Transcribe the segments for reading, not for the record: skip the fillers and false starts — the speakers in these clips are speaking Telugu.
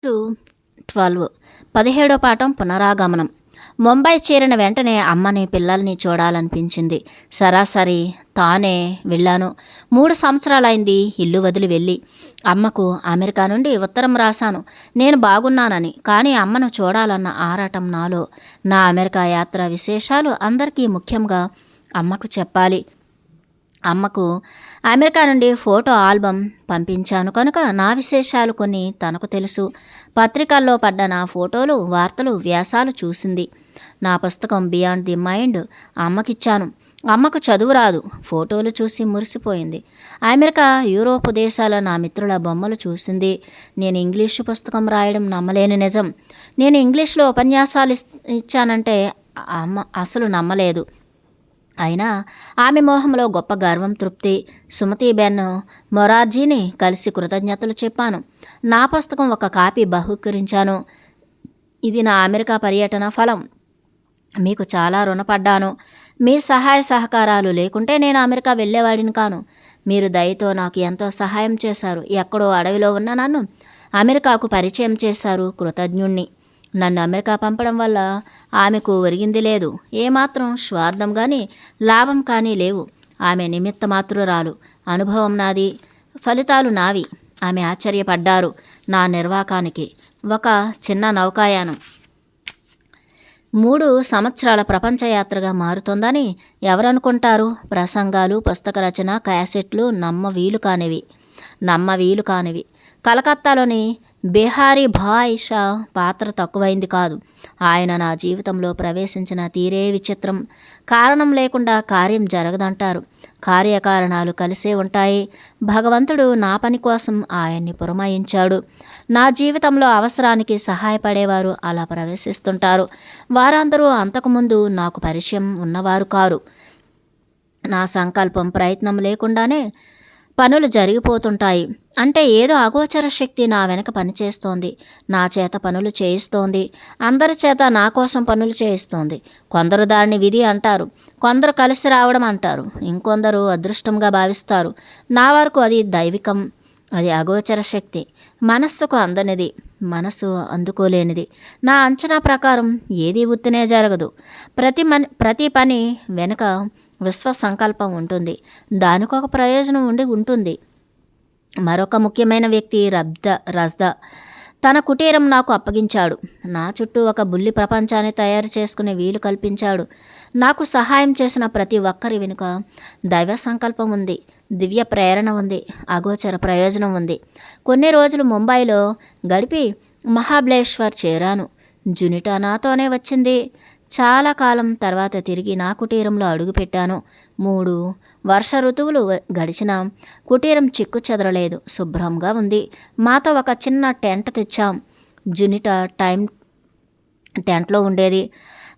టు 12 17వ పాఠం పునరాగమనం. ముంబై చేరిన వెంటనే అమ్మని పిల్లల్ని చూడాలనిపించింది. సరాసరి తానే వెళ్ళాను. 3 సంవత్సరాలైంది ఇల్లు వదిలి వెళ్ళి. అమ్మకు అమెరికా నుండి ఉత్తరం రాశాను, నేను బాగున్నానని. కానీ అమ్మను చూడాలన్న ఆరాటం నాలో. నా అమెరికా యాత్ర విశేషాలు అందరికీ ముఖ్యంగా అమ్మకు చెప్పాలి. అమ్మకు అమెరికా నుండి ఫోటో ఆల్బమ్ పంపించాను కనుక నా విశేషాలు కొన్ని తనకు తెలుసు. పత్రికల్లో పడ్డ నా ఫోటోలు, వార్తలు, వ్యాసాలు చూసింది. నా పుస్తకం బియాండ్ ది మైండ్ అమ్మకిచ్చాను. అమ్మకు చదువు రాదు. ఫోటోలు చూసి మురిసిపోయింది. అమెరికా, యూరోప్ దేశాల నా మిత్రుల బొమ్మలు చూసింది. నేను ఇంగ్లీషు పుస్తకం రాయడం నమ్మలేని నిజం. నేను ఇంగ్లీష్లో ఉపన్యాసాలు ఇచ్చానంటే అమ్మ అసలు నమ్మలేదు. అయినా ఆమె మోహంలో గొప్ప గర్వం, తృప్తి. సుమతీబెన్ మొరార్జీని కలిసి కృతజ్ఞతలు చెప్పాను. నా పుస్తకం ఒక కాపీ బహూకరించాను. ఇది నా అమెరికా పర్యటన ఫలం. మీకు చాలా రుణపడ్డాను. మీ సహాయ సహకారాలు లేకుంటే నేను అమెరికా వెళ్ళేవాడిని కాను. మీరు దయతో నాకు ఎంతో సహాయం చేశారు. ఎక్కడో అడవిలో ఉన్న నన్ను అమెరికాకు పరిచయం చేశారు. కృతజ్ఞుణ్ణి. నన్ను అమెరికా పంపడం వల్ల ఆమెకు ఒరిగింది లేదు. ఏమాత్రం స్వార్థం కానీ లాభం కానీ లేవు. ఆమె నిమిత్త మాత్రురాలు. అనుభవం నాది, ఫలితాలు నావి. ఆమె ఆశ్చర్యపడ్డారు నా నిర్వాకానికి. ఒక చిన్న నౌకాయానం 3 సంవత్సరాల ప్రపంచయాత్రగా మారుతోందని ఎవరనుకుంటారు? ప్రసంగాలు, పుస్తక రచన, క్యాసెట్లు నమ్మ వీలు కానివి. కలకత్తాలోని బిహారీ భాయ్ షా పాత్ర తక్కువైంది కాదు. ఆయన నా జీవితంలో ప్రవేశించిన తీరే విచిత్రం. కారణం లేకుండా కార్యం జరగదంటారు. కార్యకారణాలు కలిసే ఉంటాయి. భగవంతుడు నా పని కోసం ఆయన్ని పురమాయించాడు. నా జీవితంలో అవసరానికి సహాయపడేవారు అలా ప్రవేశిస్తుంటారు. వారందరూ అంతకుముందు నాకు పరిచయం ఉన్నవారు కారు. నా సంకల్పం, ప్రయత్నం లేకుండానే పనులు జరిగిపోతుంటాయి. అంటే ఏదో అగోచర శక్తి నా వెనక పనిచేస్తోంది. నా చేత పనులు చేయిస్తోంది. అందరి చేత నా కోసం పనులు చేయిస్తోంది. కొందరు దాన్ని విధి అంటారు, కొందరు కలిసి రావడం అంటారు, ఇంకొందరు అదృష్టంగా భావిస్తారు. నా వరకు అది దైవికం. అది అగోచర శక్తి. మనస్సుకు అందనిది, మనసు అందుకోలేనిది. నా అంచనా ప్రకారం ఏదీ ఉత్తినే జరగదు. ప్రతి పని వెనుక విశ్వ సంకల్పం ఉంటుంది. దానికొక ప్రయోజనం ఉంటుంది. మరొక ముఖ్యమైన వ్యక్తి రజ్దా తన కుటీరం నాకు అప్పగించాడు. నా చుట్టూ ఒక బుల్లి ప్రపంచాన్ని తయారు చేసుకునే వీలు కల్పించాడు. నాకు సహాయం చేసిన ప్రతి ఒక్కరి వెనుక దైవ సంకల్పం ఉంది, దివ్య ప్రేరణ ఉంది, అగోచర ప్రయోజనం ఉంది. కొన్ని రోజులు ముంబైలో గడిపి మహాబలేశ్వర్ చేరాను. జునిటా నాతోనే వచ్చింది. చాలా కాలం తర్వాత తిరిగి నా కుటీరంలో అడుగుపెట్టాను. 3 వర్ష ఋతువులు గడిచిన కుటీరం చిక్కు చెదరలేదు, శుభ్రంగా ఉంది. మాతో ఒక చిన్న టెంట్ తెచ్చాం. జునిటా టెంట్లో ఉండేది.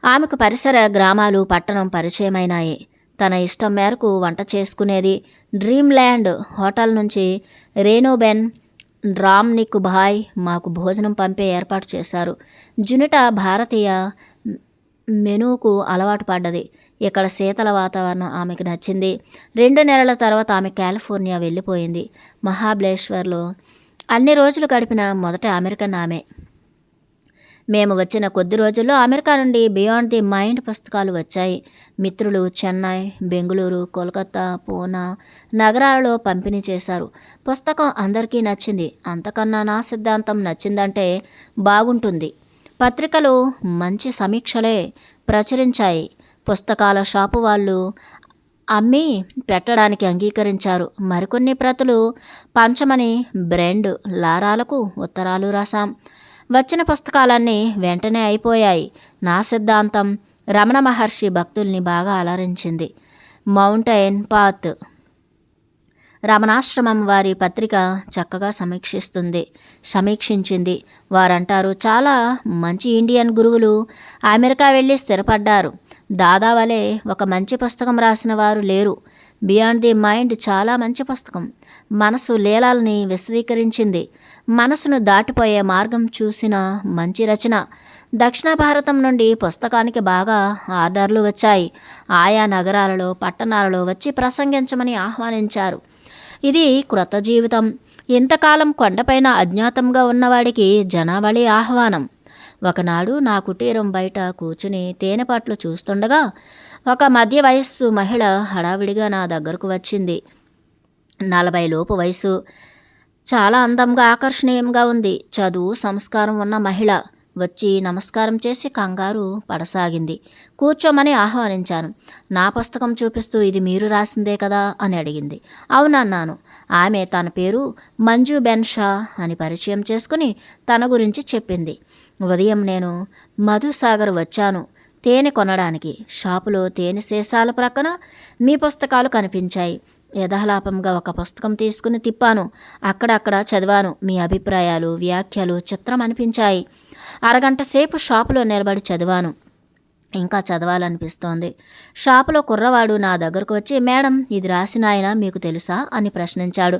ఆమెకు పరిసర గ్రామాలు, పట్టణం పరిచయమైనాయి. తన ఇష్టం మేరకు వంట చేసుకునేది. డ్రీమ్ ల్యాండ్ హోటల్ నుంచి రేణుబెన్ రామ్నిక్ భాయ్ మాకు భోజనం పంపే ఏర్పాటు చేశారు. జునిటా భారతీయ మెనూకు అలవాటు పడ్డది. ఇక్కడ శీతల వాతావరణం ఆమెకు నచ్చింది. 2 నెలల తర్వాత ఆమె కాలిఫోర్నియా వెళ్ళిపోయింది. మహాబలేశ్వర్లో అన్ని రోజులు గడిపిన మొదటి అమెరికన్ ఆమె. మేము వచ్చిన కొద్ది రోజుల్లో అమెరికా నుండి బియాండ్ ది మైండ్ పుస్తకాలు వచ్చాయి. మిత్రులు చెన్నై, బెంగుళూరు, కోల్కతా, పూనా నగరాలలో పంపిణీ చేశారు. పుస్తకం అందరికీ నచ్చింది. అంతకన్నా నా సిద్ధాంతం నచ్చిందంటే బాగుంటుంది. పత్రికలు మంచి సమీక్షలే ప్రచురించాయి. పుస్తకాల షాపు వాళ్ళు అమ్మి పెట్టడానికి అంగీకరించారు. మరికొన్ని ప్రతులు పంచమని బ్రెండ్ లారాలకు ఉత్తరాలు రాశాం. వచ్చిన పుస్తకాలన్నీ వెంటనే అయిపోయాయి. నా సిద్ధాంతం రమణ మహర్షి భక్తుల్ని బాగా అలరించింది. మౌంటైన్ పాత్ రమణాశ్రమం వారి పత్రిక చక్కగా సమీక్షించింది. వారంటారు, చాలా మంచి ఇండియన్ గురువులు అమెరికా వెళ్ళి స్థిరపడ్డారు. దాదా వలె ఒక మంచి పుస్తకం రాసిన వారు లేరు. బియాండ్ ది మైండ్ చాలా మంచి పుస్తకం. మనసు లీలాల్ని విశదీకరించింది. మనసును దాటిపోయే మార్గం చూసిన మంచి రచన. దక్షిణ భారతం నుండి పుస్తకానికి బాగా ఆర్డర్లు వచ్చాయి. ఆయా నగరాలలో, పట్టణాలలో వచ్చి ప్రసంగించమని ఆహ్వానించారు. ఇది క్రొత్త జీవితం. ఇంతకాలం కొండపైన అజ్ఞాతంగా ఉన్నవాడికి జనావళి ఆహ్వానం. ఒకనాడు నా కుటీరం బయట కూర్చుని తేనెపట్లు చూస్తుండగా ఒక మధ్య వయస్సు మహిళ హడావిడిగా నా దగ్గరకు వచ్చింది. 40 లోపు వయసు, చాలా అందంగా ఆకర్షణీయంగా ఉంది. చదువు సంస్కారం ఉన్న మహిళ. వచ్చి నమస్కారం చేసి కంగారు పడసాగింది. కూర్చోమని ఆహ్వానించాను. నా పుస్తకం చూపిస్తూ ఇది మీరు రాసిందే కదా అని అడిగింది. అవునన్నాను. ఆమె తన పేరు మంజు బెన్ షా అని పరిచయం చేసుకుని తన గురించి చెప్పింది. ఉదయం నేను మధుసాగర్ వచ్చాను తేనె కొనడానికి. షాపులో తేనె సీసాల ప్రక్కన మీ పుస్తకాలు కనిపించాయి. యథాలాపంగా ఒక పుస్తకం తీసుకుని తిప్పాను. అక్కడక్కడ చదివాను. మీ అభిప్రాయాలు, వ్యాఖ్యలు చిత్రం అనిపించాయి. అరగంట సేపు షాపులో నిలబడి చదివాను. ఇంకా చదవాలనిపిస్తోంది. షాపులో కుర్రవాడు నా దగ్గరకు వచ్చి, మేడం, ఇది రాసిన ఆయన మీకు తెలుసా అని ప్రశ్నించాడు.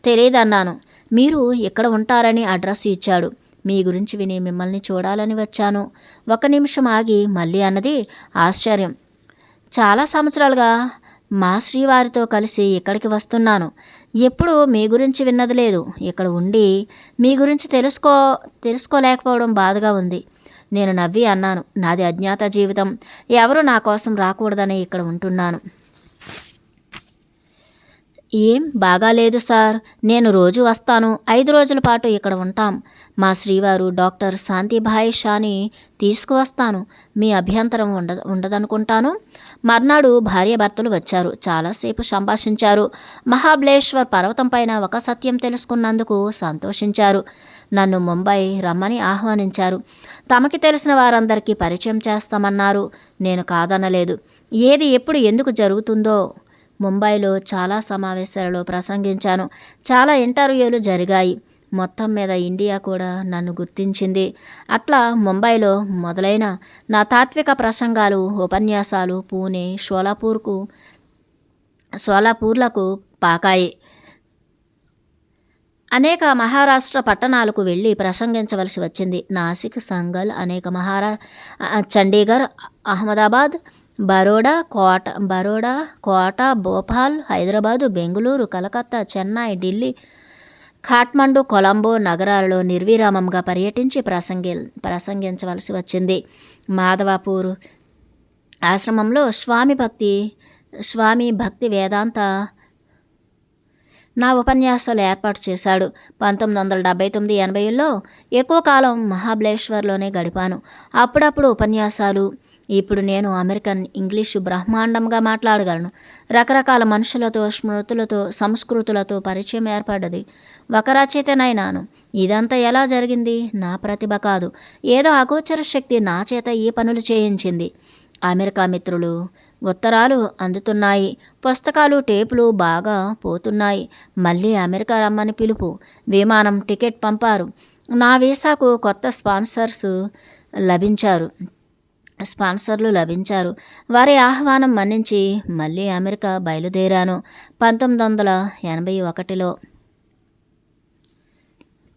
తెలియదన్నాను. మీరు ఇక్కడ ఉంటారని అడ్రస్ ఇచ్చాడు. మీ గురించి విని మిమ్మల్ని చూడాలని వచ్చాను. 1 నిమిషం ఆగి మళ్ళీ అన్నది. ఆశ్చర్యం. చాలా సంవత్సరాలుగా మా శ్రీవారితో కలిసి ఇక్కడికి వస్తున్నాను. ఎప్పుడు మీ గురించి విన్నది లేదు. ఇక్కడ ఉండి మీ గురించి తెలుసుకోలేకపోవడం బాధగా ఉంది. నేను నవ్వి అన్నాను, నాది అజ్ఞాత జీవితం. ఎవరు నా కోసం రాకూడదని ఇక్కడ ఉంటున్నాను. ఏం బాగాలేదు సార్. నేను రోజు వస్తాను. 5 రోజుల పాటు ఇక్కడ ఉంటాం. మా శ్రీవారు డాక్టర్ శాంతిభాయ్ షాని తీసుకువస్తాను. మీ అభ్యంతరం ఉండదనుకుంటాను. మర్నాడు భార్యాభర్తలు వచ్చారు. చాలాసేపు సంభాషించారు. మహాబలేశ్వర్ పర్వతం పైన ఒక సత్యం తెలుసుకున్నందుకు సంతోషించారు. నన్ను ముంబై రమ్మని ఆహ్వానించారు. తమకి తెలిసిన వారందరికీ పరిచయం చేస్తామన్నారు. నేను కాదనలేదు. ఏది ఎప్పుడు ఎందుకు జరుగుతుందో. ముంబైలో చాలా సమావేశాలలో ప్రసంగించాను. చాలా ఇంటర్వ్యూలు జరిగాయి. మొత్తం మీద ఇండియా కూడా నన్ను గుర్తించింది. అట్లా ముంబైలో మొదలైన నా తాత్విక ప్రసంగాలు, ఉపన్యాసాలు పూణే, షోలాపూర్లకు పాకాయి. అనేక మహారాష్ట్ర పట్టణాలకు వెళ్ళి ప్రసంగించవలసి వచ్చింది. నాసిక్, సంగల్, చండీగఢ్, అహ్మదాబాద్, బరోడా, కోటా, భోపాల్, హైదరాబాదు, బెంగుళూరు, కలకత్తా, చెన్నై, ఢిల్లీ, ఖాట్మండు, కొలంబో నగరాలలో నిర్విరామంగా పర్యటించి ప్రసంగించవలసి వచ్చింది. మాధవపూర్ ఆశ్రమంలో స్వామి భక్తి వేదాంత నా ఉపన్యాసాలు ఏర్పాటు చేశాడు. 1979-80లో ఎక్కువ కాలం మహాబలేశ్వర్లోనే గడిపాను. అప్పుడప్పుడు ఉపన్యాసాలు. ఇప్పుడు నేను అమెరికన్ ఇంగ్లీషు బ్రహ్మాండంగా మాట్లాడగలను. రకరకాల మనుషులతో, స్మృతులతో, సంస్కృతులతో పరిచయం ఏర్పడ్డది. ఒక రచయితనైనాను. ఇదంతా ఎలా జరిగింది? నా ప్రతిభ కాదు. ఏదో అగోచర శక్తి నా చేత ఈ పనులు చేయించింది. అమెరికా మిత్రులు ఉత్తరాలు అందుతున్నాయి. పుస్తకాలు, టేపులు బాగా పోతున్నాయి. మళ్ళీ అమెరికా రమ్మని పిలుపు. విమానం టికెట్ పంపారు. నా వీసాకు కొత్త స్పాన్సర్లు లభించారు. వారి ఆహ్వానం మన్నించి మళ్ళీ అమెరికా బయలుదేరాను. 1981లో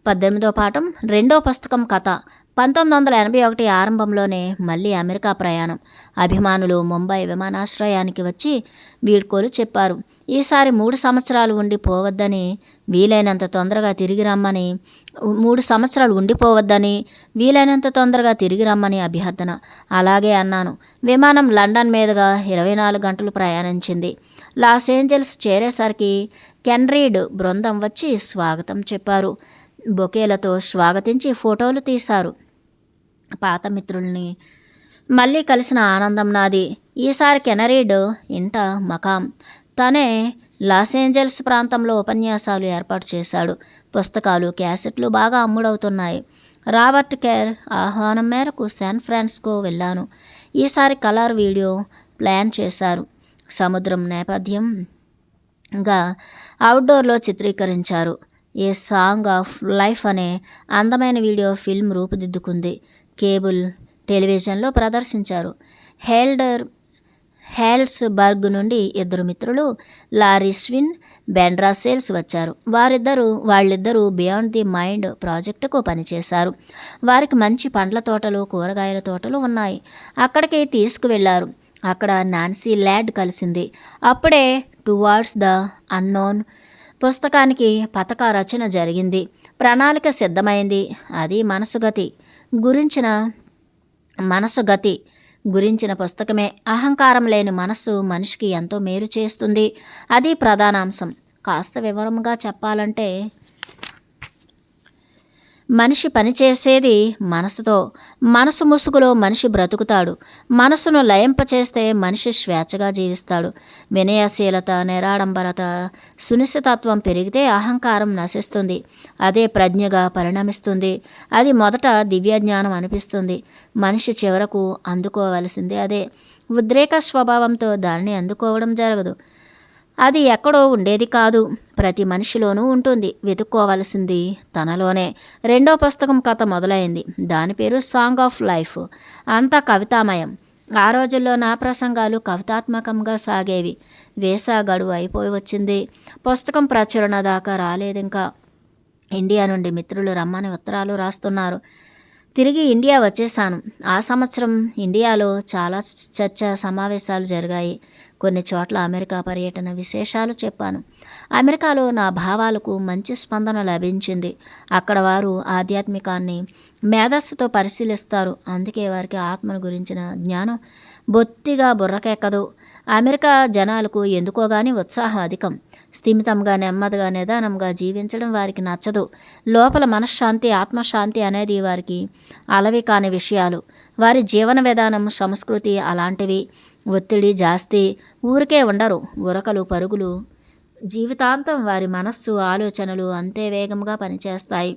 18వ పాఠం, 2వ పుస్తకం కథ. 1981 ఆరంభంలోనే మళ్ళీ అమెరికా ప్రయాణం. అభిమానులు ముంబై విమానాశ్రయానికి వచ్చి వీడ్కోలు చెప్పారు. ఈసారి 3 సంవత్సరాలు ఉండిపోవద్దని, వీలైనంత తొందరగా తిరిగి రమ్మని 3 సంవత్సరాలు ఉండిపోవద్దని, వీలైనంత తొందరగా తిరిగి రమ్మని అభ్యర్థన. అలాగే అన్నాను. విమానం లండన్ మీదుగా 24 గంటలు ప్రయాణించింది. లాస్ ఏంజల్స్ చేరేసరికి కెన్రీడ్ బృందం వచ్చి స్వాగతం చెప్పారు. బొకేలతో స్వాగతించి ఫోటోలు తీశారు. పాత మిత్రుల్ని మళ్ళీ కలిసిన ఆనందం నాది. ఈసారి కెనరీడ్ ఇంట మకాం. తనే లాస్ ఏంజల్స్ ప్రాంతంలో ఉపన్యాసాలు ఏర్పాటు చేశాడు. పుస్తకాలు, క్యాసెట్లు బాగా అమ్ముడవుతున్నాయి. రాబర్ట్ కేర్ ఆహ్వానం మేరకు శాన్ ఫ్రాన్సిస్కో వెళ్ళాను. ఈసారి కలర్ వీడియో ప్లాన్ చేశారు. సముద్రం నేపథ్యంగా అవుట్డోర్లో చిత్రీకరించారు. ఏ సాంగ్ ఆఫ్ లైఫ్ అనే అందమైన వీడియో ఫిల్మ్ రూపుదిద్దుకుంది. కేబుల్ టెలివిజన్లో ప్రదర్శించారు. హేల్స్బర్గ్ నుండి 2 మిత్రులు, లారీ స్విన్, బెండ్రా సేల్స్ వచ్చారు. వాళ్ళిద్దరూ బియాండ్ ది మైండ్ ప్రాజెక్టుకు పనిచేశారు. వారికి మంచి పండ్ల తోటలు, కూరగాయల తోటలు ఉన్నాయి. అక్కడికి తీసుకువెళ్లారు. అక్కడ నాన్సీ ల్యాడ్ కలిసింది. అప్పుడే టువార్డ్స్ ద అన్నోన్ పుస్తకానికి పథక రచన జరిగింది, ప్రణాళిక సిద్ధమైంది. అది గురించిన మనసు గతి గురించిన పుస్తకమే. అహంకారం లేని మనస్సు మనిషికి ఎంతో మేలు చేస్తుంది. అది ప్రధానాంశం. కాస్త వివరంగా చెప్పాలంటే మనిషి పనిచేసేది మనసుతో. మనసు ముసుగులో మనిషి బ్రతుకుతాడు. మనసును లయింపచేస్తే మనిషి స్వేచ్ఛగా జీవిస్తాడు. వినయశీలత, నిరాడంబరత, సునిశ్చితత్వం పెరిగితే అహంకారం నశిస్తుంది. అదే ప్రజ్ఞగా పరిణమిస్తుంది. అది మొదట దివ్యజ్ఞానం అనిపిస్తుంది. మనిషి చివరకు అందుకోవలసింది అదే. ఉద్రేక స్వభావంతో దానిని అందుకోవడం జరగదు. అది ఎక్కడో ఉండేది కాదు, ప్రతి మనిషిలోనూ ఉంటుంది. వెతుక్కోవలసింది తనలోనే. రెండో పుస్తకం కథ మొదలైంది. దాని పేరు సాంగ్ ఆఫ్ లైఫ్. అంతా కవితామయం. ఆ రోజుల్లో నా ప్రసంగాలు కవితాత్మకంగా సాగేవి. వేసా గడువు అయిపోయి వచ్చింది. పుస్తకం ప్రచురణ దాకా రాలేదింకా. ఇండియా నుండి మిత్రులు రమ్మని ఉత్తరాలు రాస్తున్నారు. తిరిగి ఇండియా వచ్చేసాను. ఆ సంవత్సరం ఇండియాలో చాలా చర్చా సమావేశాలు జరిగాయి. కొన్ని చోట్ల అమెరికా పర్యటన విశేషాలు చెప్పాను. అమెరికాలో నా భావాలకు మంచి స్పందన లభించింది. అక్కడ వారు ఆధ్యాత్మికాన్ని మేధస్సుతో పరిశీలిస్తారు. అందుకే వారికి ఆత్మను గురించిన జ్ఞానం బొత్తిగా బుర్రకెక్కదు. అమెరికా జనాలకు ఎందుకో గాని ఉత్సాహం అధికం. స్థిమితంగా, నెమ్మదిగా, నిదానంగా జీవించడం వారికి నచ్చదు. లోపల మనశ్శాంతి, ఆత్మశాంతి అనేది వారికి అలవి కాని విషయాలు. వారి జీవన విధానం, సంస్కృతి అలాంటివి. ఒత్తిడి జాస్తి. ఊరికే ఉండరు. ఉరకలు పరుగులు. జీవితాంతం వారి మనస్సు, ఆలోచనలు అంతే వేగంగా పనిచేస్తాయి.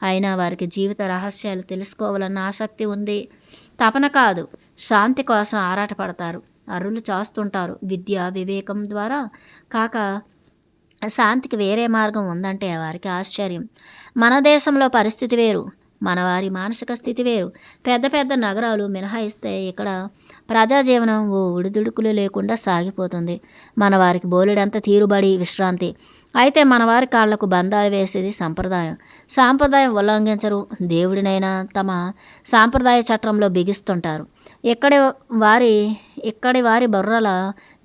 అయినా వారికి జీవిత రహస్యాలు తెలుసుకోవాలన్న ఆసక్తి ఉంది. తపన కాదు, శాంతి కోసం ఆరాటపడతారు. అర్రులు చాస్తుంటారు. విద్య, వివేకం ద్వారా కాక శాంతికి వేరే మార్గం ఉందంటే వారికి ఆశ్చర్యం. మన దేశంలో పరిస్థితి వేరు. మనవారి మానసిక స్థితి వేరు. పెద్ద పెద్ద నగరాలు మినహాయిస్తే ఇక్కడ ప్రజాజీవనం ఓ ఉడిదుడుకులు లేకుండా సాగిపోతుంది. మన వారికి బోలెడంత తీరుబడి, విశ్రాంతి. అయితే మనవారి కాళ్లకు బంధాలు వేసేది సంప్రదాయం. సాంప్రదాయం ఉల్లంఘించరు. దేవుడినైనా తమ సాంప్రదాయ చట్రంలో బిగిస్తుంటారు. ఇక్కడి వారి బుర్రల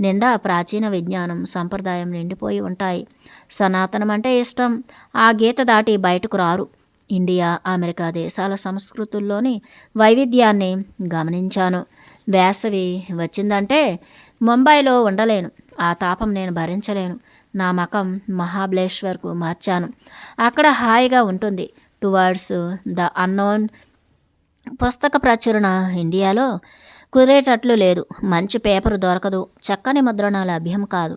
నిండా ప్రాచీన విజ్ఞానం, సంప్రదాయం నిండిపోయి ఉంటాయి. సనాతనం అంటే ఇష్టం. ఆ గీత దాటి బయటకు రారు. ఇండియా, అమెరికా దేశాల సంస్కృతుల్లోని వైవిధ్యాన్ని గమనించాను. వేసవి వచ్చిందంటే ముంబైలో ఉండలేను. ఆ తాపం నేను భరించలేను. నా మకం మహాబలేశ్వర్కు మార్చాను. అక్కడ హాయిగా ఉంటుంది. టువర్డ్స్ ద అన్నోన్ పుస్తక ప్రచురణ ఇండియాలో కుదిరేటట్లు లేదు. మంచి పేపరు దొరకదు. చక్కని ముద్రణ లభ్యం కాదు.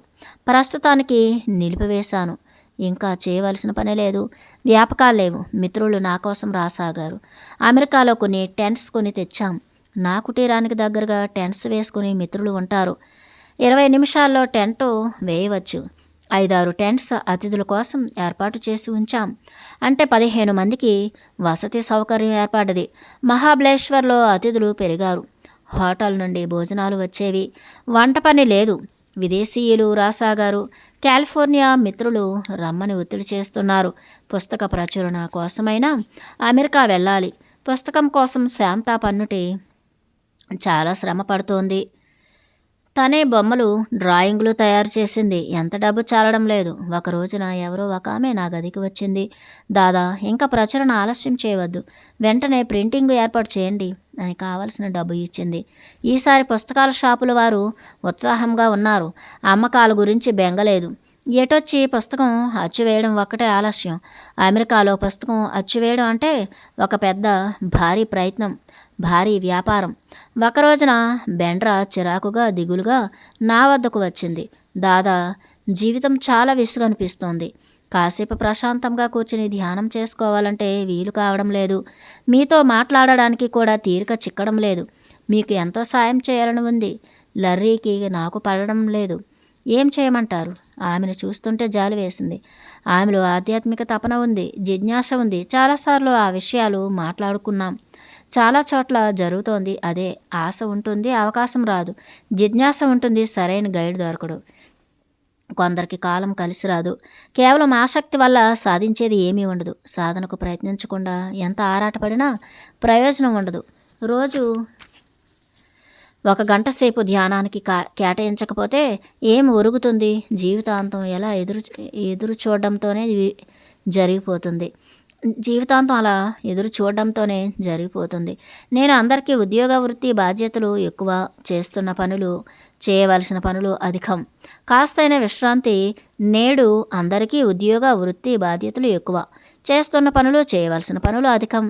ప్రస్తుతానికి నిలిపివేశాను. ఇంకా చేయవలసిన పని లేదు. వ్యాపకాలు లేవు. మిత్రులు నా కోసం రాసాగారు. అమెరికాలో కొన్ని టెంట్స్ కొని తెచ్చాం. నా కుటీరానికి దగ్గరగా టెంట్స్ వేసుకుని మిత్రులు ఉంటారు. 20 నిమిషాల్లో టెంటు వేయవచ్చు. 5-6 టెంట్స్ అతిథుల కోసం ఏర్పాటు చేసి ఉంచాం. అంటే 15 మందికి వసతి సౌకర్యం ఏర్పడ్డది. మహాబలేశ్వర్లో అతిథులు పెరిగారు. హోటల్ నుండి భోజనాలు వచ్చేవి. వంట పని లేదు. విదేశీయులు రాసాగారు. కాలిఫోర్నియా మిత్రులు రమ్మని ఒత్తిడి చేస్తున్నారు. పుస్తక ప్రచురణ కోసమైనా అమెరికా వెళ్ళాలి. పుస్తకం కోసం శాంతా పన్నుటి చాలా శ్రమ పడుతోంది. తనే బొమ్మలు, డ్రాయింగ్లు తయారు చేసింది. ఎంత డబ్బు చాలడం లేదు. ఒక రోజున ఎవరో ఒక ఆమె నా గదికి వచ్చింది. దాదా, ఇంకా ప్రచురణ ఆలస్యం చేయవద్దు. వెంటనే ప్రింటింగ్ ఏర్పాటు చేయండి అని కావలసిన డబ్బు ఇచ్చింది. ఈసారి పుస్తకాల షాపుల వారు ఉత్సాహంగా ఉన్నారు. అమ్మకాల గురించి బెంగలేదు. ఎటొచ్చి పుస్తకం అచ్చువేయడం ఒక్కటే ఆలస్యం. అమెరికాలో పుస్తకం అచ్చువేయడం అంటే ఒక పెద్ద భారీ ప్రయత్నం, భారీ వ్యాపారం. ఒకరోజున బెండ్రా చిరాకుగా, దిగులుగా నా వద్దకు వచ్చింది. దాదా, జీవితం చాలా విసుగనిపిస్తోంది. కాసేపు ప్రశాంతంగా కూర్చుని ధ్యానం చేసుకోవాలంటే వీలు కావడం లేదు. మీతో మాట్లాడడానికి కూడా తీరిక చిక్కడం లేదు. మీకు ఎంతో సాయం చేయాలని ఉంది. లర్రీకి నాకు పడడం లేదు. ఏం చేయమంటారు? ఆమెను చూస్తుంటే జాలి వేసింది. ఆమెలో ఆధ్యాత్మిక తపన ఉంది, జిజ్ఞాస ఉంది. చాలాసార్లు ఆ విషయాలు మాట్లాడుకున్నాం. చాలా చోట్ల జరుగుతోంది అదే. ఆశ ఉంటుంది, అవకాశం రాదు. జిజ్ఞాస ఉంటుంది, సరైన గైడ్ దొరకడు. కొందరికి కాలం కలిసి రాదు. కేవలం ఆసక్తి వల్ల సాధించేది ఏమీ ఉండదు. సాధనకు ప్రయత్నించకుండా ఎంత ఆరాటపడినా ప్రయోజనం ఉండదు. ఒక గంట సేపు ధ్యానానికి కేటాయించకపోతే ఏం ఒరుగుతుంది? జీవితాంతం ఎలా ఎదురు చూడడంతోనే జరిగిపోతుంది. జీవితాంతం అలా ఎదురు చూడడంతోనే జరిగిపోతుంది. నేను అందరికీ ఉద్యోగ వృత్తి బాధ్యతలు ఎక్కువ, చేస్తున్న పనులు, చేయవలసిన పనులు అధికం. కాస్తైన విశ్రాంతి. నేడు అందరికీ ఉద్యోగ వృత్తి బాధ్యతలు ఎక్కువ, చేస్తున్న పనులు, చేయవలసిన పనులు అధికం.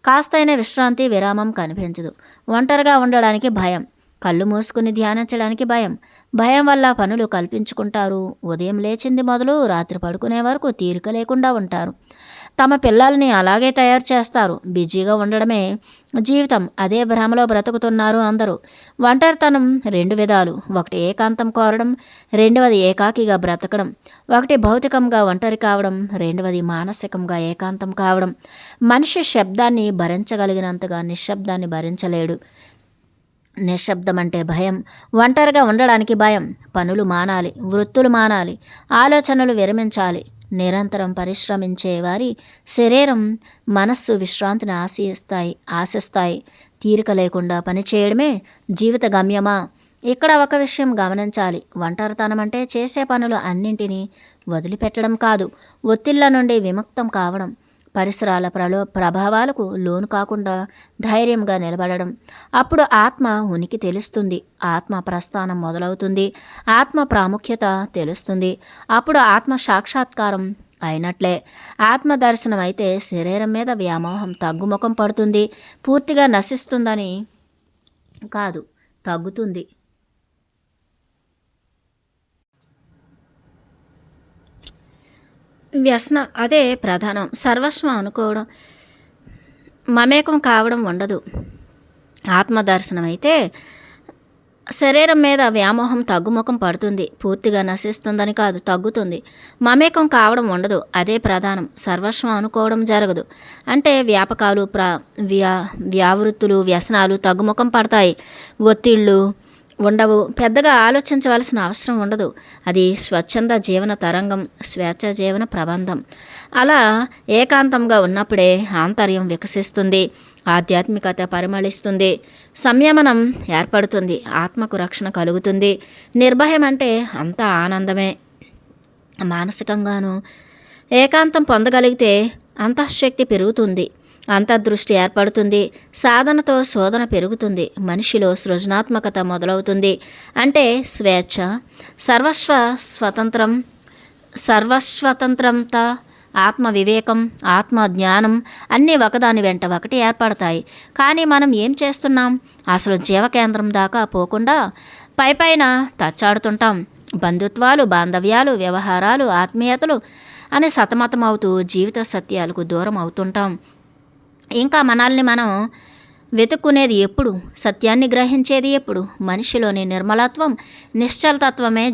కాస్తైన విశ్రాంతి, విరామం కనిపించదు. ఒంటరిగా ఉండడానికి భయం. కళ్ళు మూసుకుని ధ్యానించడానికి భయం. భయం వల్ల పనులు కల్పించుకుంటారు. ఉదయం లేచింది మొదలు రాత్రి పడుకునే వరకు తీరిక లేకుండా ఉంటారు. తమ పిల్లల్ని అలాగే తయారు చేస్తారు. బిజీగా ఉండడమే జీవితం. అదే భ్రమలో బ్రతుకుతున్నారు అందరూ. ఒంటరితనం 2 విధాలు. ఒకటి ఏకాంతం కోరడం, రెండవది ఏకాకిగా బ్రతకడం. ఒకటి భౌతికంగా ఒంటరి కావడం, రెండవది మానసికంగా ఏకాంతం కావడం. మనిషి శబ్దాన్ని భరించగలిగినంతగా నిశ్శబ్దాన్ని భరించలేడు. నిశ్శబ్దం అంటే భయం. ఒంటరిగా ఉండడానికి భయం. పనులు మానాలి, వృత్తులు మానాలి, ఆలోచనలు విరమించాలి. నిరంతరం పరిశ్రమించే వారి శరీరం, మనస్సు విశ్రాంతిని ఆశిస్తాయి. తీరిక లేకుండా పనిచేయడమే జీవిత గమ్యమా? ఇక్కడ ఒక విషయం గమనించాలి. ఒంటరితనం అంటే చేసే పనులు అన్నింటినీ వదిలిపెట్టడం కాదు, ఒత్తిళ్ల నుండి విముక్తం కావడం, పరిసరాల ప్రభావాలకు లోను కాకుండా ధైర్యంగా నిలబడడం. అప్పుడు ఆత్మ ఉనికి తెలుస్తుంది. ఆత్మ ప్రస్థానం మొదలవుతుంది. ఆత్మ ప్రాముఖ్యత తెలుస్తుంది. అప్పుడు ఆత్మ సాక్షాత్కారం అయినట్లే. ఆత్మ దర్శనం అయితే శరీరం మీద వ్యామోహం తగ్గుముఖం పడుతుంది. పూర్తిగా నశిస్తుందని కాదు, తగ్గుతుంది. వ్యసనం అదే ప్రధానం. సర్వస్వం అనుకోవడం, మమేకం కావడం ఉండదు. ఆత్మదర్శనం అయితే శరీరం మీద వ్యామోహం తగ్గుముఖం పడుతుంది. పూర్తిగా నశిస్తుందని కాదు, తగ్గుతుంది. మమేకం కావడం ఉండదు. అదే ప్రధానం. సర్వస్వం అనుకోవడం జరగదు. అంటే వ్యాపకాలు, వ్యావృత్తులు, వ్యసనాలు తగ్గుముఖం పడతాయి. ఒత్తిళ్ళు ఉండవు. పెద్దగా ఆలోచించవలసిన అవసరం ఉండదు. అది స్వచ్ఛంద జీవన తరంగం, స్వేచ్ఛ జీవన ప్రబంధం. అలా ఏకాంతంగా ఉన్నప్పుడే ఆంతర్యం వికసిస్తుంది, ఆధ్యాత్మికత పరిమళిస్తుంది, సంయమనం ఏర్పడుతుంది, ఆత్మకు రక్షణ కలుగుతుంది. నిర్భయం అంటే అంతా ఆనందమే. మానసికంగాను ఏకాంతం పొందగలిగితే అంతఃశక్తి పెరుగుతుంది, అంతర్దృష్టి ఏర్పడుతుంది, సాధనతో శోధన పెరుగుతుంది, మనిషిలో సృజనాత్మకత మొదలవుతుంది. అంటే స్వేచ్ఛ, సర్వస్వతంత్రంత, ఆత్మ వివేకం, ఆత్మ జ్ఞానం అన్నీ ఒకదాని వెంట ఒకటి ఏర్పడతాయి. కానీ మనం ఏం చేస్తున్నాం? అసలు జీవకేంద్రం దాకా పోకుండా పైపైన తచ్చాడుతుంటాం. బంధుత్వాలు, బాంధవ్యాలు, వ్యవహారాలు, ఆత్మీయతలు అని సతమతమవుతూ జీవిత సత్యాలకు దూరం అవుతుంటాం. ఇంకా మనల్ని మనం వెతుక్కునేది ఎప్పుడు? సత్యాన్ని గ్రహించేది ఎప్పుడు? మనిషిలోని నిర్మలత్వం, నిశ్చలతత్వమే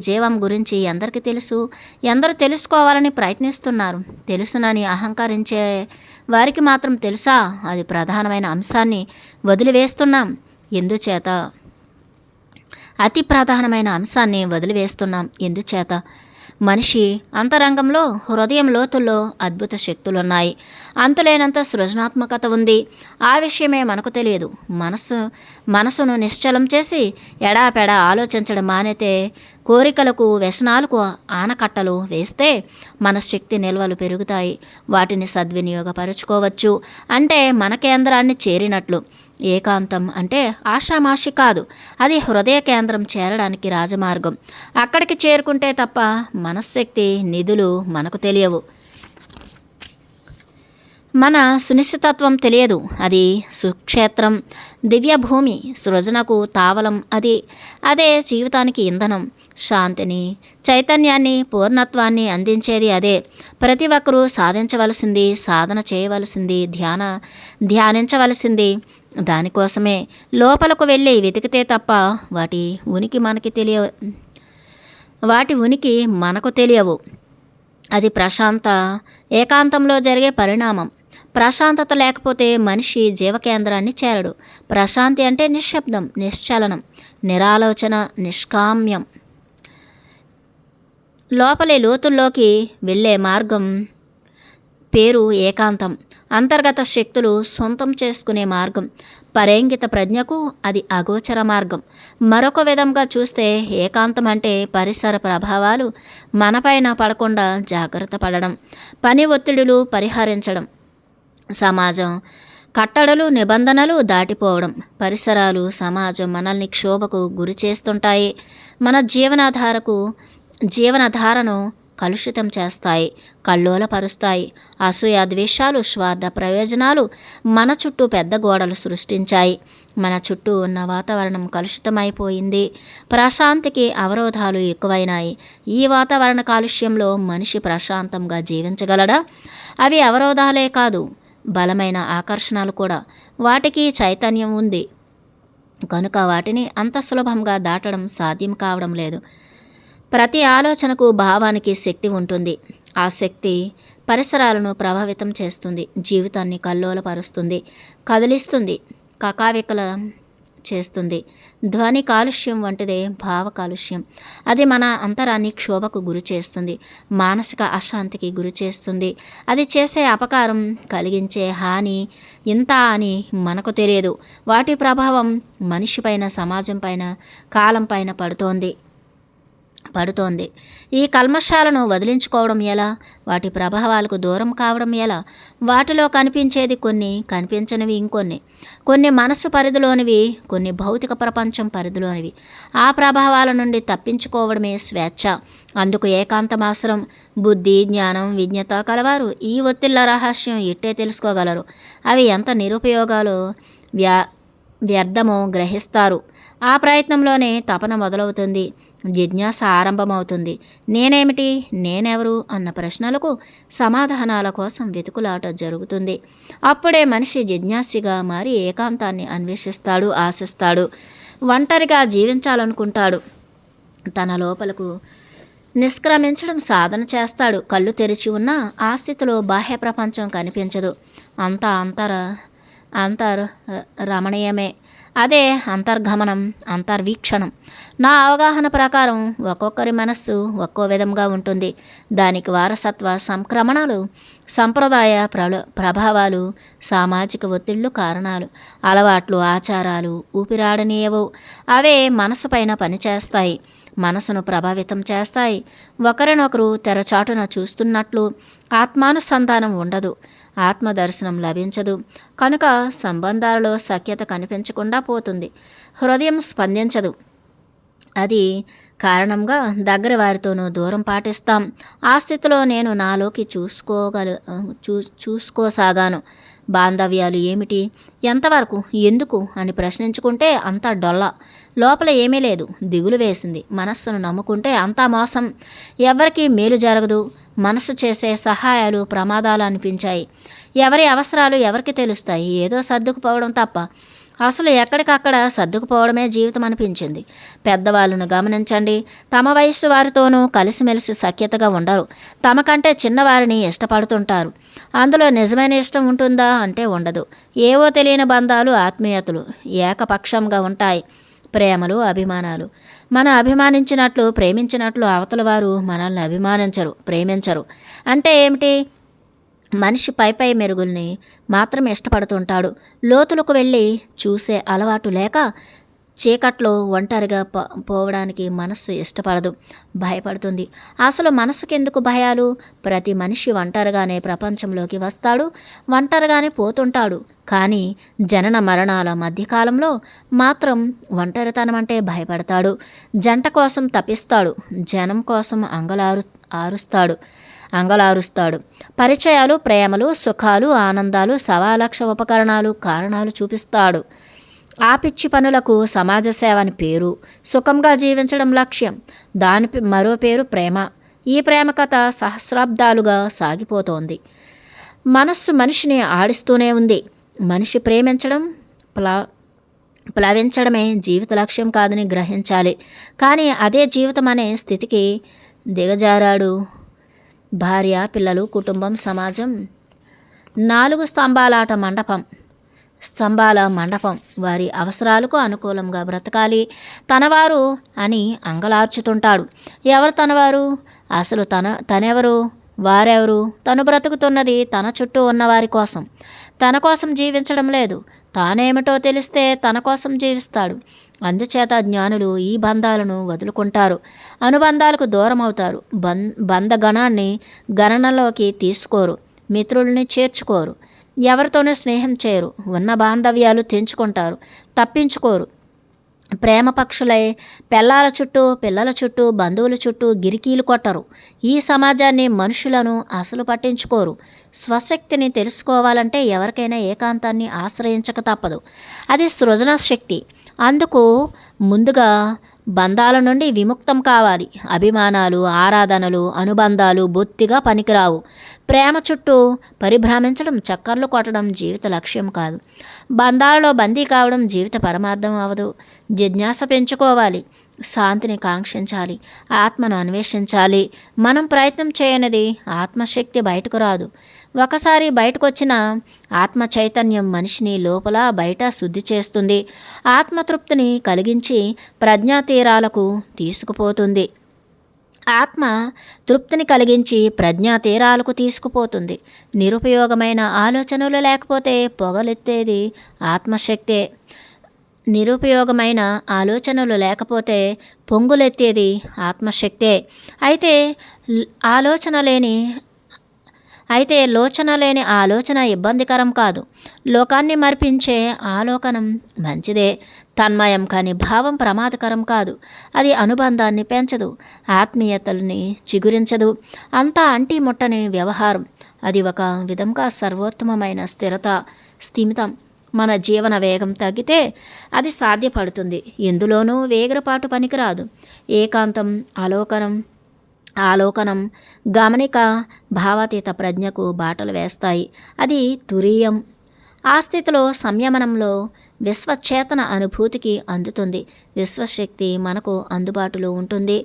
జీవం గురించి ఎందరికీ తెలుసు? ఎందరూ తెలుసుకోవాలని ప్రయత్నిస్తున్నారు? తెలుసునని అహంకరించే వారికి మాత్రం తెలుసా? అది ప్రధానమైన అంశాన్ని వదిలివేస్తున్నాం. ఎందుచేత? అతి ప్రధానమైన అంశాన్ని వదిలివేస్తున్నాం. ఎందుచేత? మనిషి అంతరంగంలో, హృదయం లోతుల్లో అద్భుత శక్తులున్నాయి. అంతులేనంత సృజనాత్మకత ఉంది. ఆ విషయమే మనకు తెలియదు. మనసును నిశ్చలం చేసి ఎడాపెడా ఆలోచించడం మానేతే, కోరికలకు, వ్యసనాలకు ఆనకట్టలు వేస్తే మన శక్తి నిల్వలు పెరుగుతాయి. వాటిని సద్వినియోగపరుచుకోవచ్చు. అంటే మన కేంద్రాన్ని చేరినట్లు. ఏకాంతం అంటే ఆషామాషి కాదు. అది హృదయ కేంద్రం చేరడానికి రాజమార్గం. అక్కడికి చేరుకుంటే తప్ప మనశ్శక్తి నిధులు మనకు తెలియవు. మన సునిశ్చితత్వం తెలియదు. అది సుక్షేత్రం, దివ్యభూమి, సృజనకు తావలం. అదే జీవితానికి ఇంధనం. శాంతిని, చైతన్యాన్ని, పూర్ణత్వాన్ని అందించేది అదే. ప్రతి ఒక్కరూ సాధించవలసింది, సాధన చేయవలసింది, ధ్యానించవలసింది దానికోసమే. లోపలకు వెళ్ళి వెతికితే తప్ప వాటి ఉనికి మనకు తెలియవు. అది ప్రశాంత ఏకాంతంలో జరిగే పరిణామం. ప్రశాంతత లేకపోతే మనిషి జీవకేంద్రాన్ని చేరడు. ప్రశాంతి అంటే నిశ్శబ్దం, నిశ్చలనం, నిరాలోచన, నిష్కామ్యం. లోపలి లోతుల్లోకి వెళ్ళే మార్గం పేరు ఏకాంతం. అంతర్గత శక్తులు సొంతం చేసుకునే మార్గం. పరేంగిత ప్రజ్ఞకు అది అగోచర మార్గం. మరొక విధంగా చూస్తే ఏకాంతం అంటే పరిసర ప్రభావాలు మనపైన పడకుండా జాగ్రత్త పడడం, పని ఒత్తిడులు పరిహరించడం, సమాజం కట్టడలు నిబంధనలు దాటిపోవడం. పరిసరాలు సమాజం మనల్ని క్షోభకు గురి చేస్తుంటాయి, మన జీవనధారను కలుషితం చేస్తాయి, కల్లోలపరుస్తాయి. అసూయ ద్వేషాలు స్వార్థ ప్రయోజనాలు మన చుట్టూ పెద్ద గోడలు సృష్టించాయి. మన చుట్టూ ఉన్న వాతావరణం కలుషితమైపోయింది. ప్రశాంతికి అవరోధాలు ఎక్కువైనాయి. ఈ వాతావరణ కాలుష్యంలో మనిషి ప్రశాంతంగా జీవించగలడా? అవి అవరోధాలే కాదు, బలమైన ఆకర్షణలు కూడా. వాటికి చైతన్యం ఉంది కనుక వాటిని అంత సులభంగా దాటడం సాధ్యం కావడం లేదు. ప్రతి ఆలోచనకు భావానికి శక్తి ఉంటుంది. ఆ శక్తి పరిసరాలను ప్రభావితం చేస్తుంది, జీవితాన్ని కల్లోలపరుస్తుంది, కదిలిస్తుంది, కకావికలం చేస్తుంది. ధ్వని కాలుష్యం వంటిదే భావ కాలుష్యం. అది మన అంతరాన్ని క్షోభకు గురి చేస్తుంది, మానసిక అశాంతికి గురి చేస్తుంది. అది చేసే అపకారం, కలిగించే హాని ఇంత అని మనకు తెలియదు. వాటి ప్రభావం మనిషిపైన, సమాజం పైన, కాలం పైన పడుతోంది. ఈ కల్మషాలను వదిలించుకోవడం ఎలా? వాటి ప్రభావాలకు దూరం కావడం ఎలా? వాటిలో కనిపించేది కొన్ని, కనిపించనివి ఇంకొన్ని. కొన్ని మనసు పరిధిలోనివి, కొన్ని భౌతిక ప్రపంచం పరిధిలోనివి. ఆ ప్రభావాల నుండి తప్పించుకోవడమే స్వేచ్ఛ. అందుకు ఏకాంతం అవసరం. బుద్ధి, జ్ఞానం, విజ్ఞత కలవారు ఈ ఒత్తిళ్ల రహస్యం ఇట్టే తెలుసుకోగలరు. అవి ఎంత నిరుపయోగాలో వ్యర్థమో గ్రహిస్తారు. ఆ ప్రయత్నంలోనే తపన మొదలవుతుంది, జిజ్ఞాస ఆరంభమవుతుంది. నేనేమిటి, నేనెవరు అన్న ప్రశ్నలకు సమాధానాల కోసం వెతుకులాట జరుగుతుంది. అప్పుడే మనిషి జిజ్ఞాసిగా మారి ఏకాంతాన్ని అన్వేషిస్తాడు, ఆశిస్తాడు, ఒంటరిగా జీవించాలనుకుంటాడు. తన లోపలకు నిష్క్రమించడం సాధన చేస్తాడు. కళ్ళు తెరిచి ఉన్న ఆ స్థితిలో బాహ్య ప్రపంచం కనిపించదు. అంతా రమణీయమే. అదే అంతర్గమనం, అంతర్వీక్షణం. నా అవగాహన ప్రకారం ఒక్కొక్కరి మనస్సు ఒక్కో విధంగా ఉంటుంది. దానికి వారసత్వ సంక్రమణలు, సంప్రదాయ ప్రభావాలు, సామాజిక ఒత్తిళ్లు కారణాలు. అలవాట్లు, ఆచారాలు ఊపిరాడనీయవు. అవే మనసు పైన పనిచేస్తాయి, మనసును ప్రభావితం చేస్తాయి. ఒకరినొకరు తెరచాటున చూస్తున్నట్లు ఆత్మానుసంధానం ఉండదు, ఆత్మదర్శనం లభించదు. కనుక సంబంధాలలో సఖ్యత కనిపించకుండా పోతుంది, హృదయం స్పందించదు. అది కారణంగా దగ్గర వారితోనూ దూరం పాటిస్తాం. ఆ స్థితిలో నేను నాలోకి చూసుకోసాగాను. బాంధవ్యాలు ఏమిటి, ఎంతవరకు, ఎందుకు అని ప్రశ్నించుకుంటే అంతా డొల్ల. లోపల ఏమీ లేదు, దిగులు వేసింది. మనస్సును నమ్ముకుంటే అంతా మోసం, ఎవరికి మేలు జరగదు. మనసు చేసే సహాయాలు ప్రమాదాలు అనిపించాయి. ఎవరి అవసరాలు ఎవరికి తెలుస్తాయి? ఏదో సర్దుకుపోవడం తప్ప. అసలు ఎక్కడికక్కడ సర్దుకుపోవడమే జీవితం అనిపించింది. పెద్దవాళ్ళను గమనించండి. తమ వయస్సు వారితోనూ కలిసిమెలిసి సఖ్యతగా ఉండరు. తమకంటే చిన్నవారిని ఇష్టపడుతుంటారు. అందులో నిజమైన ఇష్టం ఉంటుందా అంటే ఉండదు. ఏవో తెలియని బంధాలు, ఆత్మీయతలు ఏకపక్షంగా ఉంటాయి. ప్రేమలు, అభిమానాలు. మనం అభిమానించినట్లు, ప్రేమించినట్లు అవతల వారు మనల్ని అభిమానించరు, ప్రేమించరు. అంటే ఏమిటి? మనిషి పై మెరుగుల్ని మాత్రం ఇష్టపడుతుంటాడు. లోతులకు వెళ్ళి చూసే అలవాటు లేక చీకట్లో ఒంటరిగా పోవడానికి మనస్సు ఇష్టపడదు, భయపడుతుంది. అసలు మనసుకెందుకు భయాలు? ప్రతి మనిషి ఒంటరిగానే ప్రపంచంలోకి వస్తాడు, ఒంటరిగానే పోతుంటాడు. కానీ జనన మరణాల మధ్యకాలంలో మాత్రం ఒంటరితనం అంటే భయపడతాడు. జంట కోసం తపిస్తాడు, జనం కోసం అంగలారుస్తాడు. పరిచయాలు, ప్రేమలు, సుఖాలు, ఆనందాలు, సవాలక్ష ఉపకరణాలు, కారణాలు చూపిస్తాడు. ఆ పిచ్చి పనులకు సమాజ సేవ అని పేరు, సుఖంగా జీవించడం లక్ష్యం. దాని మరో పేరు ప్రేమ. ఈ ప్రేమ కథ సహస్రాబ్దాలుగా సాగిపోతోంది. మనస్సు మనిషిని ఆడిస్తూనే ఉంది. మనిషి ప్రేమించడం, ప్లవించడమే జీవిత లక్ష్యం కాదని గ్రహించాలి. కానీ అదే జీవితం అనే స్థితికి దిగజారాడు. భార్య, పిల్లలు, కుటుంబం, సమాజం 4 స్తంభాల మండపం. వారి అవసరాలకు అనుకూలంగా బ్రతకాలి. తనవారు అని అంగలార్చుతుంటాడు. ఎవరు తనవారు? అసలు తనెవరు? వారెవరు? తను బ్రతుకుతున్నది తన చుట్టూ ఉన్నవారి కోసం. తన కోసం జీవించడం లేదు. తానేమిటో తెలిస్తే తన కోసం జీవిస్తాడు. అందుచేత జ్ఞానులు ఈ బంధాలను వదులుకుంటారు, అనుబంధాలకు దూరం అవుతారు, బంధగణాన్ని గణనలోకి తీసుకోరు, మిత్రుల్ని చేర్చుకోరు, ఎవరితోనూ స్నేహం చేయరు, ఉన్న బాంధవ్యాలు తెంచుకుంటారు, తప్పించుకోరు. ప్రేమ పక్షులై పిల్లల చుట్టూ, పిల్లల చుట్టూ, బంధువుల చుట్టూ గిరికీలు కొట్టరు. ఈ సమాజాన్ని, మనుషులను అసలు పట్టించుకోరు. స్వశక్తిని తెలుసుకోవాలంటే ఎవరికైనా ఏకాంతాన్ని ఆశ్రయించక తప్పదు. అది సృజన శక్తి. అందుకు ముందుగా బంధాల నుండి విముక్తం కావాలి. అభిమానాలు, ఆరాధనలు, అనుబంధాలు బొత్తిగా పనికిరావు. ప్రేమ చుట్టూ పరిభ్రమించడం, చక్కర్లు కొట్టడం జీవిత లక్ష్యం కాదు. బంధాలలో బందీ కావడం జీవిత పరమార్థం అవదు. జిజ్ఞాస పెంచుకోవాలి, శాంతిని కాంక్షించాలి, ఆత్మను అన్వేషించాలి. మనం ప్రయత్నం చేయనిది ఆత్మశక్తి బయటకు రాదు. ఒకసారి బయటకు వచ్చిన ఆత్మ చైతన్యం మనిషిని లోపల బయట శుద్ధి చేస్తుంది. ఆత్మతృప్తిని కలిగించి ప్రజ్ఞా తీరాలకు తీసుకుపోతుంది. ఆత్మ తృప్తిని కలిగించి ప్రజ్ఞా తీరాలకు తీసుకుపోతుంది. నిరుపయోగమైన ఆలోచనలు లేకపోతే పొగలెత్తేది ఆత్మశక్తే. నిరుపయోగమైన ఆలోచనలు లేకపోతే పొంగులెత్తేది ఆత్మశక్తే. అయితే లోచన లేని ఆలోచన ఇబ్బందికరం కాదు. లోకాన్ని మరిపించే ఆలోకనం మంచిదే. తన్మయం కాని భావం ప్రమాదకరం కాదు. అది అనుబంధాన్ని పెంచదు, ఆత్మీయతల్ని చిగురించదు. అంతా అంటి ముట్టని వ్యవహారం. అది ఒక విధంగా సర్వోత్తమమైన స్థిమితం. మన జీవన వేగం తగ్గితే అది సాధ్యపడుతుంది. ఎందులోనూ వేగరపాటు పనికిరాదు. ఏకాంతం, ఆలోకనం, గమనిక భావాతీత ప్రజ్ఞకు బాటలు వేస్తాయి. అది తురీయం. ఆ స్థితిలో సంయమనంలో విశ్వచేతన అనుభూతికి అందుతుంది. విశ్వశక్తి మనకు అందుబాటులో ఉంటుంది.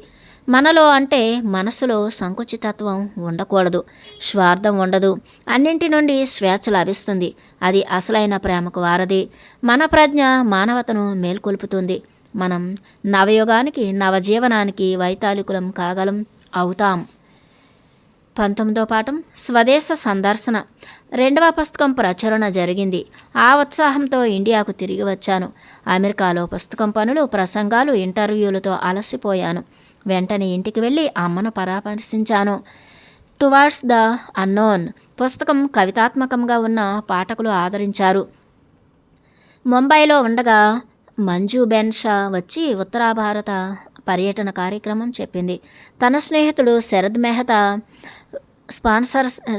మనలో అంటే మనసులో సంకుచితత్వం ఉండకూడదు, స్వార్థం ఉండదు. అన్నింటి నుండి స్వేచ్ఛ లభిస్తుంది. అది అసలైన ప్రేమకు వారధి. మన ప్రజ్ఞ మానవతను మేల్కొల్పుతుంది. మనం నవయుగానికి, నవజీవనానికి వైతాళికులం కాగలం, అవుతాం. 19వ పాఠం స్వదేశ సందర్శన. 2వ పుస్తకం ప్రచురణ జరిగింది. ఆ ఉత్సాహంతో ఇండియాకు తిరిగి వచ్చాను. అమెరికాలో పుస్తకం పనులు, ప్రసంగాలు, ఇంటర్వ్యూలతో అలసిపోయాను. వెంటనే ఇంటికి వెళ్ళి అమ్మను పరామర్శించాను. టువర్డ్స్ ద అన్నోన్ పుస్తకం కవితాత్మకంగా ఉన్న పాఠకులు ఆదరించారు. ముంబైలో ఉండగా మంజు బెన్ షా వచ్చి ఉత్తర భారత పర్యటన కార్యక్రమం చెప్పింది. తన స్నేహితుడు శరద్ మెహతా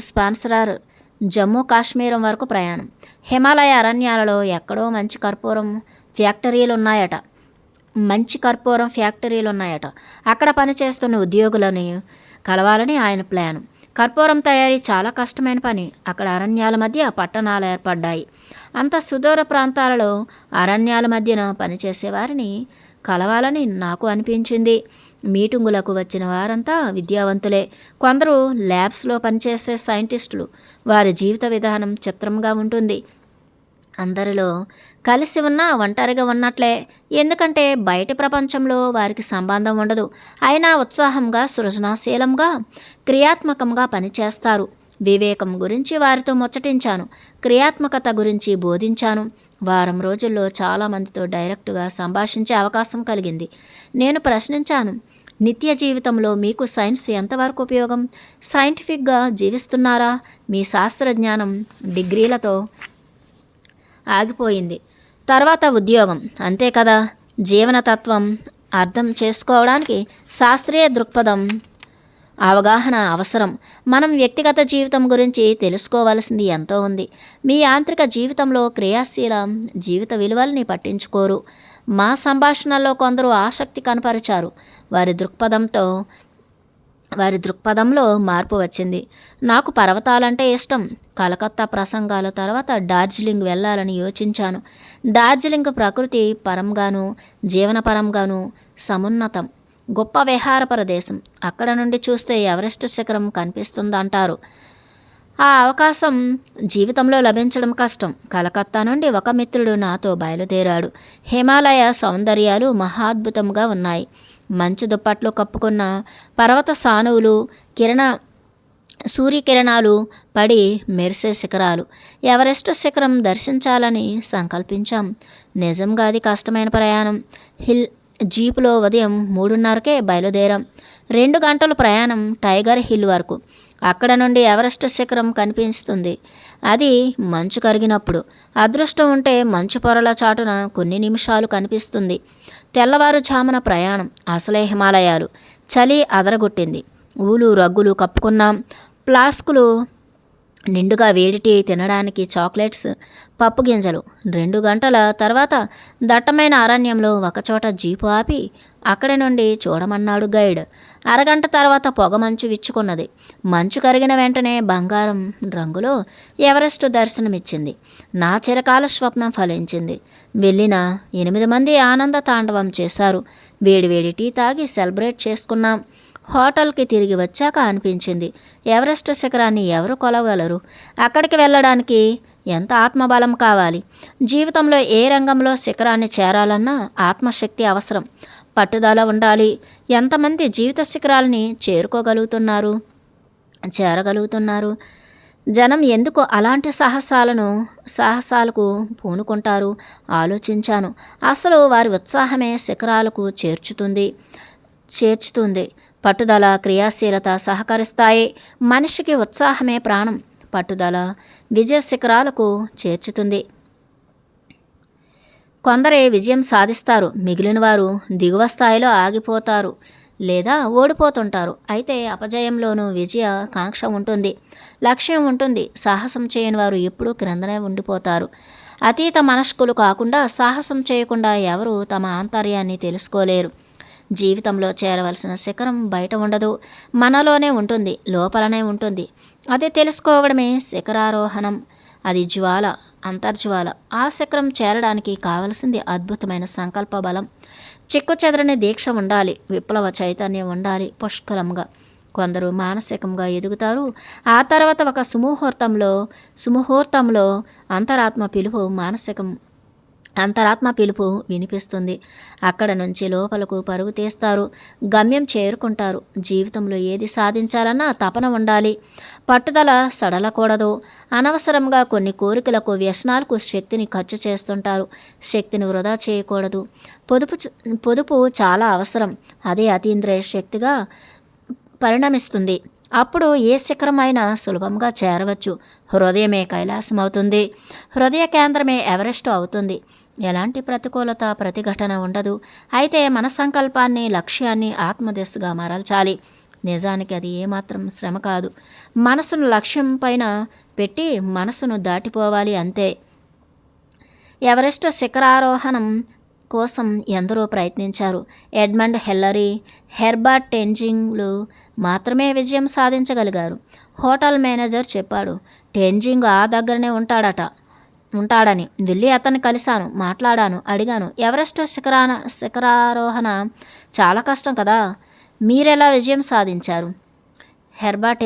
స్పాన్సరర్ జమ్మూ కాశ్మీరం వరకు ప్రయాణం. హిమాలయ అరణ్యాలలో ఎక్కడో మంచి కర్పూరం ఫ్యాక్టరీలు ఉన్నాయట. అక్కడ పనిచేస్తున్న ఉద్యోగులని కలవాలని ఆయన ప్లాను. కర్పూరం తయారీ చాలా కష్టమైన పని. అక్కడ అరణ్యాల మధ్య పట్టణాలు ఏర్పడ్డాయి. అంత సుదూర ప్రాంతాలలో అరణ్యాల మధ్యన పనిచేసేవారిని కలవాలని నాకు అనిపించింది. మీటింగులకు వచ్చిన వారంతా విద్యావంతులే. కొందరు ల్యాబ్స్లో పనిచేసే సైంటిస్టులు. వారి జీవిత విధానం చిత్రంగా ఉంటుంది. అందరిలో కలిసి ఉన్నా ఒంటరిగా ఉన్నట్లే. ఎందుకంటే బయటి ప్రపంచంలో వారికి సంబంధం ఉండదు. అయినా ఉత్సాహంగా, సృజనాశీలంగా, క్రియాత్మకంగా పనిచేస్తారు. వివేకం గురించి వారితో ముచ్చటించాను. క్రియాత్మకత గురించి బోధించాను. వారం రోజుల్లో చాలామందితో డైరెక్టుగా సంభాషించే అవకాశం కలిగింది. నేను ప్రశ్నించాను, నిత్య జీవితంలో మీకు సైన్స్ ఎంతవరకు ఉపయోగం? సైంటిఫిక్గా జీవిస్తున్నారా? మీ శాస్త్రజ్ఞానం డిగ్రీలతో ఆగిపోయింది. తర్వాత ఉద్యోగం, అంతే కదా. జీవనతత్వం అర్థం చేసుకోవడానికి శాస్త్రీయ దృక్పథం, అవగాహన అవసరం. మనం వ్యక్తిగత జీవితం గురించి తెలుసుకోవాల్సింది ఎంతో ఉంది. మీ యాంత్రిక జీవితంలో క్రియాశీల జీవిత విలువల్ని పట్టించుకోరు. మా సంభాషణల్లో కొందరు ఆసక్తి కనపరిచారు. వారి దృక్పథంలో మార్పు వచ్చింది. నాకు పర్వతాలంటే ఇష్టం. కలకత్తా ప్రసంగాల తర్వాత డార్జిలింగ్ వెళ్ళాలని యోచించాను. డార్జిలింగ్ ప్రకృతి పరంగాను, జీవనపరంగాను సమున్నతం. గొప్ప విహార ప్రదేశం. అక్కడ నుండి చూస్తే ఎవరెస్ట్ శిఖరం కనిపిస్తుందంటారు. ఆ అవకాశం జీవితంలో లభించడం కష్టం. కలకత్తా నుండి ఒక మిత్రుడు నాతో బయలుదేరాడు. హిమాలయ సౌందర్యాలు మహాద్భుతంగా ఉన్నాయి. మంచు దుప్పట్లు కప్పుకున్న పర్వత సానువులు, సూర్యకిరణాలు పడి మెరిసే శిఖరాలు. ఎవరెస్ట్ శిఖరం దర్శించాలని సంకల్పించాం. నిజంగా అది కష్టమైన ప్రయాణం. హిల్ జీపులో ఉదయం 3:30కే బయలుదేరాం. 2 గంటలు ప్రయాణం టైగర్ హిల్ వరకు. అక్కడ నుండి ఎవరెస్ట్ శిఖరం కనిపిస్తుంది. అది మంచు కరిగినప్పుడు. అదృష్టం ఉంటే మంచు పొరల చాటున కొన్ని నిమిషాలు కనిపిస్తుంది. తెల్లవారుజామున ప్రయాణం. అసలే హిమాలయాలు. చలి అదరగొట్టింది. ఊలు రగ్గులు కప్పుకున్నాం. ఫ్లాస్కులు నిండుగా వేడి టీ, తినడానికి చాక్లెట్స్, పప్పు గింజలు. 2 గంటల తర్వాత దట్టమైన అరణ్యంలో ఒకచోట జీపు ఆపి అక్కడి నుండి చూడమన్నాడు గైడ్. అరగంట తర్వాత పొగమంచు విచ్చుకున్నది. మంచు కరిగిన వెంటనే బంగారం రంగులో ఎవరెస్ట్ దర్శనమిచ్చింది. నా చిరకాల స్వప్నం ఫలించింది. వెళ్ళిన 8 మంది ఆనంద తాండవం చేశారు. వేడివేడి టీ తాగి సెలబ్రేట్ చేసుకున్నాం. హోటల్కి తిరిగి వచ్చాక అనిపించింది, ఎవరెస్ట్ శిఖరాన్ని ఎవరు కొలవగలరు? అక్కడికి వెళ్ళడానికి ఎంత ఆత్మబలం కావాలి? జీవితంలో ఏ రంగంలో శిఖరాన్ని చేరాలన్నా ఆత్మశక్తి అవసరం, పట్టుదల ఉండాలి. ఎంతమంది జీవిత శిఖరాల్ని చేరగలుగుతున్నారు? జనం ఎందుకు అలాంటి సాహసాలకు పూనుకుంటారు? ఆలోచించాను. అసలు వారి ఉత్సాహమే శిఖరాలకు చేర్చుతుంది. పట్టుదల, క్రియాశీలత సహకరిస్తాయి. మనిషికి ఉత్సాహమే ప్రాణం. పట్టుదల విజయ శిఖరాలకు చేర్చుతుంది. కొందరే విజయం సాధిస్తారు, మిగిలిన వారు దిగువ స్థాయిలో ఆగిపోతారు లేదా ఓడిపోతుంటారు. అయితే అపజయంలోనూ విజయ కాంక్ష ఉంటుంది, లక్ష్యం ఉంటుంది. సాహసం చేయని వారు ఎప్పుడూ క్రిందనే ఉండిపోతారు. అతీత మనస్కులు కాకుండా, సాహసం చేయకుండా ఎవరు తమ ఆంతర్యాన్ని తెలుసుకోలేరు. జీవితంలో చేరవలసిన శిఖరం బయట ఉండదు, మనలోనే ఉంటుంది, లోపలనే ఉంటుంది. అది తెలుసుకోవడమే శిఖరారోహణం. అది జ్వాల, అంతర్జ్వాల. ఆ శిఖరం చేరడానికి కావలసింది అద్భుతమైన సంకల్ప బలం, చిక్కు చెదరని దీక్ష ఉండాలి, విప్లవ చైతన్యం ఉండాలి పుష్కలంగా. కొందరు మానసికంగా ఎదుగుతారు. ఆ తర్వాత ఒక సుముహూర్తంలో అంతరాత్మ పిలుపు వినిపిస్తుంది. అక్కడ నుంచి లోపలకు పరుగు తీస్తారు, గమ్యం చేరుకుంటారు. జీవితంలో ఏది సాధించాలన్నా తపన ఉండాలి, పట్టుదల సడలకూడదు. అనవసరంగా కొన్ని కోరికలకు, వ్యసనాలకు శక్తిని ఖర్చు చేస్తుంటారు. శక్తిని వృధా చేయకూడదు. పొదుపు చాలా అవసరం. అదే అతీంద్రియ శక్తిగా పరిణమిస్తుంది. అప్పుడు ఏ శిఖరమైనా సులభంగా చేరవచ్చు. హృదయమే కైలాసం అవుతుంది. హృదయ కేంద్రమే ఎవరెస్ట్ అవుతుంది. ఎలాంటి ప్రతికూలత, ప్రతిఘటన ఉండదు. అయితే మన సంకల్పాన్ని, లక్ష్యాన్ని ఆత్మదిశగా మరల్చాలి. నిజానికి అది ఏమాత్రం శ్రమ కాదు. మనసును లక్ష్యం పైన పెట్టి మనసును దాటిపోవాలి అంతే. ఎవరెస్ట్ శిఖరారోహణం కోసం ఎందరో ప్రయత్నించారు. ఎడ్మండ్ హిల్లరీ, హెర్బర్ట్ టెంజింగ్లు మాత్రమే విజయం సాధించగలిగారు. హోటల్ మేనేజర్ చెప్పాడు. టెంజింగ్ ఆ దగ్గరనే ఉంటాడని. వెళ్ళి అతన్ని కలిశాను, మాట్లాడాను, అడిగాను. ఎవరెస్ట్ శిఖరారోహణ చాలా కష్టం కదా, మీరెలా విజయం సాధించారు? హెర్బర్ట్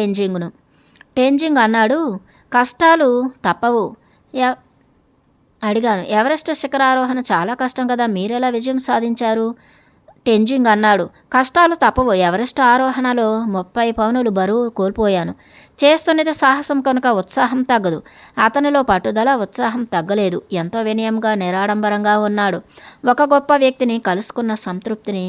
టెంజింగ్ అన్నాడు, కష్టాలు తప్పవు. అడిగాను, ఎవరెస్ట్ శిఖరారోహణ చాలా కష్టం కదా, మీరెలా విజయం సాధించారు? టెంజింగ్ అన్నాడు, కష్టాలు తప్పవు. ఎవరెస్ట్ ఆరోహణలో 30 పౌనులు బరువు కోల్పోయాను. చేస్తున్నది సాహసం కనుక ఉత్సాహం తగ్గదు. అతనిలో పట్టుదల, ఉత్సాహం తగ్గలేదు. ఎంతో వినయంగా, నిరాడంబరంగా ఉన్నాడు. ఒక గొప్ప వ్యక్తిని కలుసుకున్న సంతృప్తిని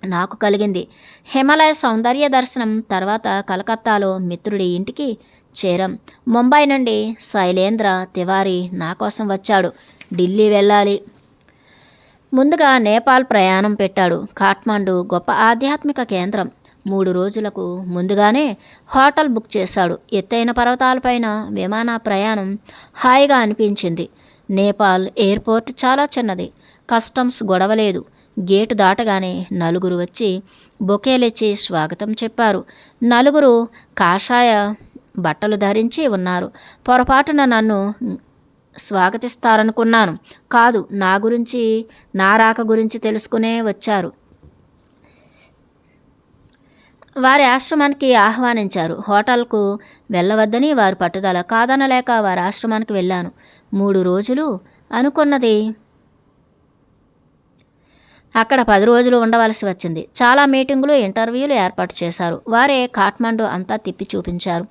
నాకు కలిగింది. హిమాలయ సౌందర్య దర్శనం తర్వాత కలకత్తాలో మిత్రుడి ఇంటికి చేరాం. ముంబై నుండి శైలేంద్ర తివారీ నా కోసం వచ్చాడు. ఢిల్లీ వెళ్ళాలి. ముందుగా నేపాల్ ప్రయాణం పెట్టాడు. కాఠ్మండు గొప్ప ఆధ్యాత్మిక కేంద్రం. 3 రోజులకు ముందుగానే హోటల్ బుక్ చేశాడు. ఎత్తైన పర్వతాలపైన విమాన ప్రయాణం హాయిగా అనిపించింది. నేపాల్ ఎయిర్పోర్ట్ చాలా చిన్నది. కస్టమ్స్ గొడవలేదు. గేటు దాటగానే నలుగురు వచ్చి బొకేలిచ్చి స్వాగతం చెప్పారు. నలుగురు కాషాయ బట్టలు ధరించి ఉన్నారు. పొరపాటున నన్ను స్వాగతిస్తారనుకున్నాను. కాదు, నా రాక గురించి తెలుసుకునే వచ్చారు. వారి ఆశ్రమానికి ఆహ్వానించారు. హోటల్కు వెళ్ళవద్దని వారి పట్టుదల కాదనలేక వారి ఆశ్రమానికి వెళ్ళాను. 3 రోజులు అనుకున్నది అక్కడ 10 రోజులు ఉండవలసి వచ్చింది. చాలా మీటింగులు, ఇంటర్వ్యూలు ఏర్పాటు చేశారు. వారే కాఠ్మండు అంతా తిప్పి చూపించారు.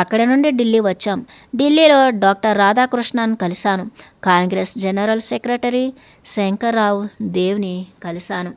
అక్కడి నుండి ఢిల్లీ వచ్చాం. ఢిల్లీలో డాక్టర్ రాధాకృష్ణన్ కలిశాను. కాంగ్రెస్ జనరల్ సెక్రటరీ శంకర్రావు దేవ్ని కలిశాను.